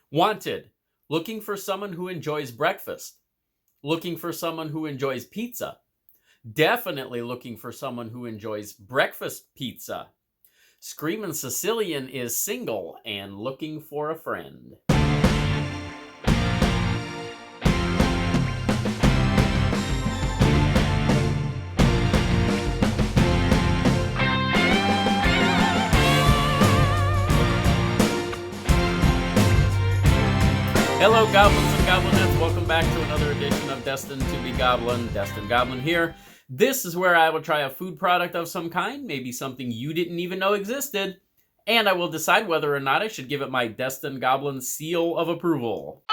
Wanted, looking for someone who enjoys breakfast. Looking for someone who enjoys pizza. Definitely looking for someone who enjoys breakfast pizza. Screamin Sicilian is single and looking for a friend. Hello, goblins and goblinettes. Welcome back to another edition of Destined to be Goblin. Destined Goblin here. This is where I will try a food product of some kind, maybe something you didn't even know existed, and I will decide whether or not I should give it my Destined Goblin seal of approval.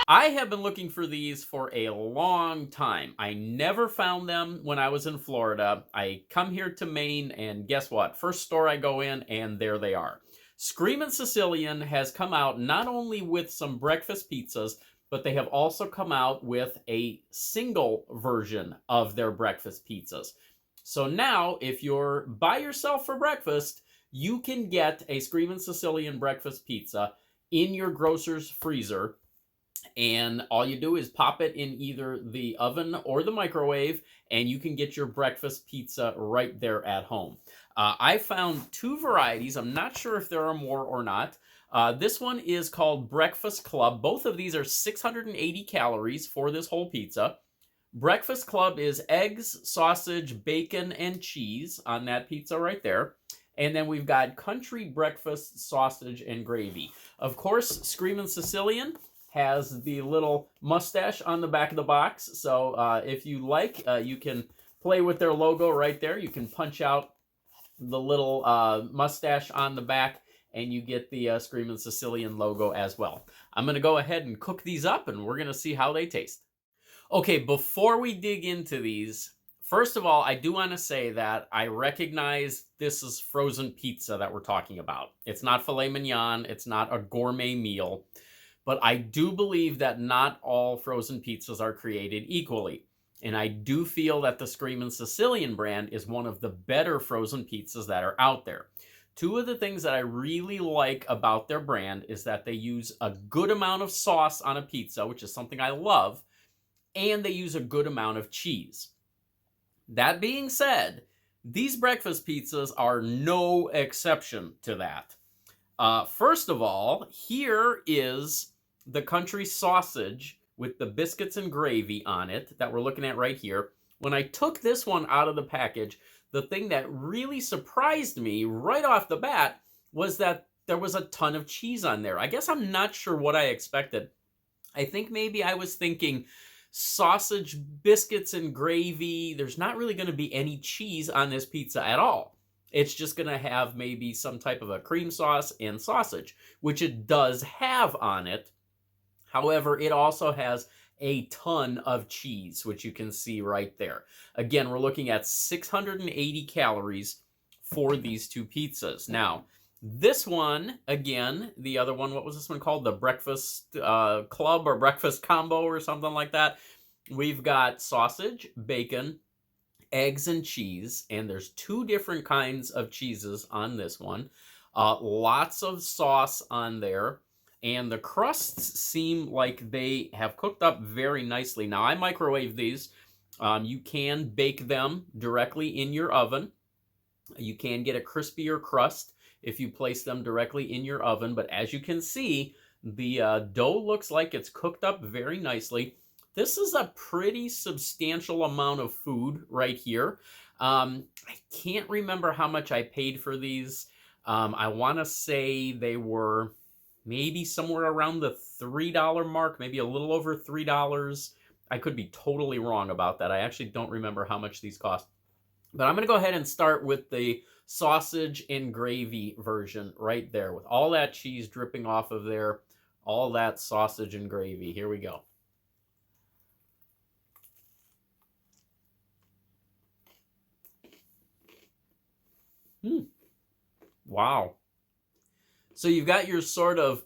I have been looking for these for a long time. I never found them when I was in Florida. I come here to Maine, and guess what? First store I go in, and there they are. Screamin Sicilian has come out not only with some breakfast pizzas, but they have also come out with a single version of their breakfast pizzas. So now, if you're by yourself for breakfast, you can get a Screamin Sicilian breakfast pizza in your grocer's freezer, and all you do is pop it in either the oven or the microwave, and you can get your breakfast pizza right there at home. I found two varieties. I'm not sure if there are more or not. This one is called Breakfast Club. Both of these are 680 calories for this whole pizza. Breakfast Club is eggs, sausage, bacon, and cheese on that pizza right there. And then we've got country breakfast sausage and gravy. Of course, Screamin Sicilian has the little mustache on the back of the box. So if you like, you can play with their logo right there. You can punch out the little mustache on the back, and you get the Screamin Sicilian logo as well. I'm going to go ahead and cook these up, and we're going to see how they taste. Okay, before we dig into these, first of all, I do want to say that I recognize this is frozen pizza that we're talking about. It's not filet mignon. It's not a gourmet meal. But I do believe that not all frozen pizzas are created equally. And I do feel that the Screamin Sicilian brand is one of the better frozen pizzas that are out there. Two of the things that I really like about their brand is that they use a good amount of sauce on a pizza, which is something I love, and they use a good amount of cheese. That being said, these breakfast pizzas are no exception to that. First of all, here is the country sausage with the biscuits and gravy on it that we're looking at right here. When I took this one out of the package, the thing that really surprised me right off the bat was that there was a ton of cheese on there. I guess I'm not sure what I expected. I think maybe I was thinking sausage, biscuits, and gravy. There's not really going to be any cheese on this pizza at all. It's just going to have maybe some type of a cream sauce and sausage, which it does have on it. However, it also has a ton of cheese, which you can see right there. Again, we're looking at 680 calories for these two pizzas. Now, this one, again, the other one, what was this one called? The Breakfast Club or Breakfast Combo or something like that. We've got sausage, bacon, eggs, and cheese, and there's two different kinds of cheeses on this one. Lots of sauce on there. And the crusts seem like they have cooked up very nicely. Now, I microwave these. You can bake them directly in your oven. You can get a crispier crust if you place them directly in your oven. But as you can see, the dough looks like it's cooked up very nicely. This is a pretty substantial amount of food right here. I can't remember how much I paid for these. I want to say they were maybe somewhere around the $3 mark, maybe a little over $3. I could be totally wrong about that. I actually don't remember how much these cost. But I'm going to go ahead and start with the sausage and gravy version right there with all that cheese dripping off of there, all that sausage and gravy. Here we go. Wow. So you've got your sort of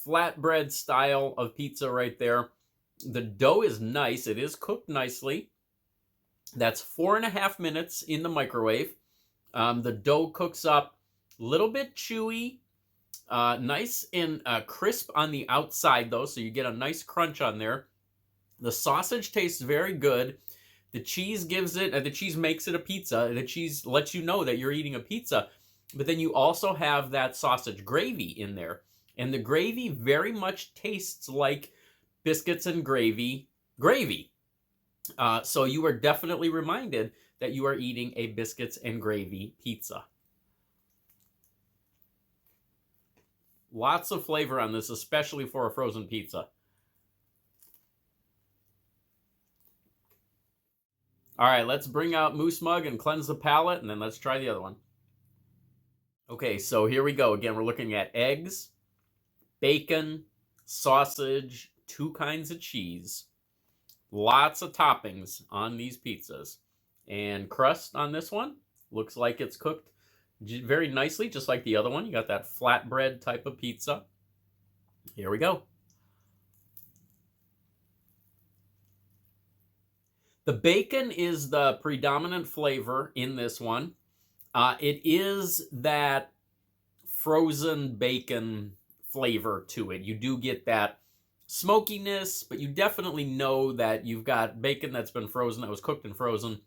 flatbread style of pizza right there. The dough is nice. It is cooked nicely. That's 4.5 minutes in the microwave. The dough cooks up a little bit chewy, Nice and crisp on the outside, though, so you get a nice crunch on there. The sausage tastes very good. The cheese the cheese makes it a pizza. The cheese lets you know that you're eating a pizza. But then you also have that sausage gravy in there. And the gravy very much tastes like biscuits and gravy. So you are definitely reminded that you are eating a biscuits and gravy pizza. Lots of flavor on this, especially for a frozen pizza. All right, let's bring out Moose Mug and cleanse the palate, and then let's try the other one. Okay, so here we go. Again, we're looking at eggs, bacon, sausage, 2 kinds of cheese. Lots of toppings on these pizzas. And crust on this one looks like it's cooked very nicely, just like the other one. You got that flatbread type of pizza. Here we go. The bacon is the predominant flavor in this one. It is that frozen bacon flavor to it. You do get that smokiness, but you definitely know that you've got bacon that's been frozen, that was cooked and frozen.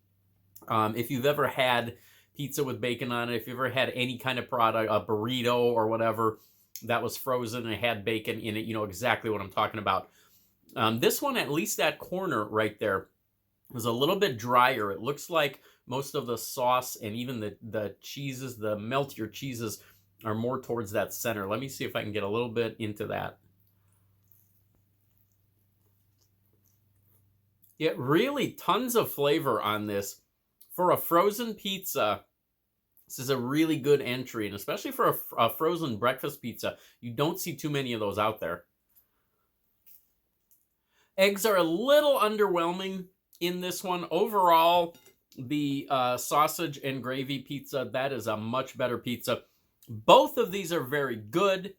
If you've ever had pizza with bacon on it, if you've ever had any kind of product, a burrito or whatever, that was frozen and had bacon in it, you know exactly what I'm talking about. This one, at least that corner right there, was a little bit drier. It looks like most of the sauce and even the cheeses, the meltier cheeses, are more towards that center. Let me see if I can get a little bit into that. It really tons of flavor on this. For a frozen pizza, this is a really good entry, and especially for a frozen breakfast pizza, you don't see too many of those out there. Eggs are a little underwhelming in this one. Overall, the sausage and gravy pizza, that is a much better pizza. Both of these are very good.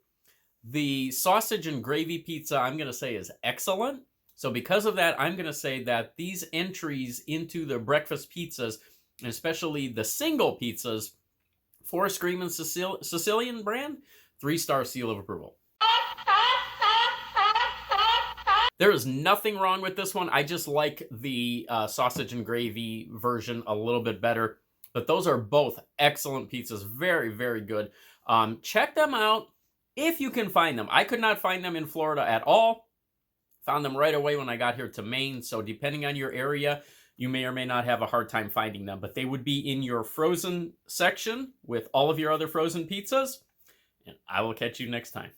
The sausage and gravy pizza, I'm going to say, is excellent. So because of that, I'm going to say that these entries into the breakfast pizzas, and especially the single pizzas for Screamin Sicilian brand, 3-star seal of approval. There is nothing wrong with this one. I just like the sausage and gravy version a little bit better. But those are both excellent pizzas. Very, very good. Check them out if you can find them. I could not find them in Florida at all. Found them right away when I got here to Maine. So depending on your area, you may or may not have a hard time finding them. But they would be in your frozen section with all of your other frozen pizzas. And I will catch you next time.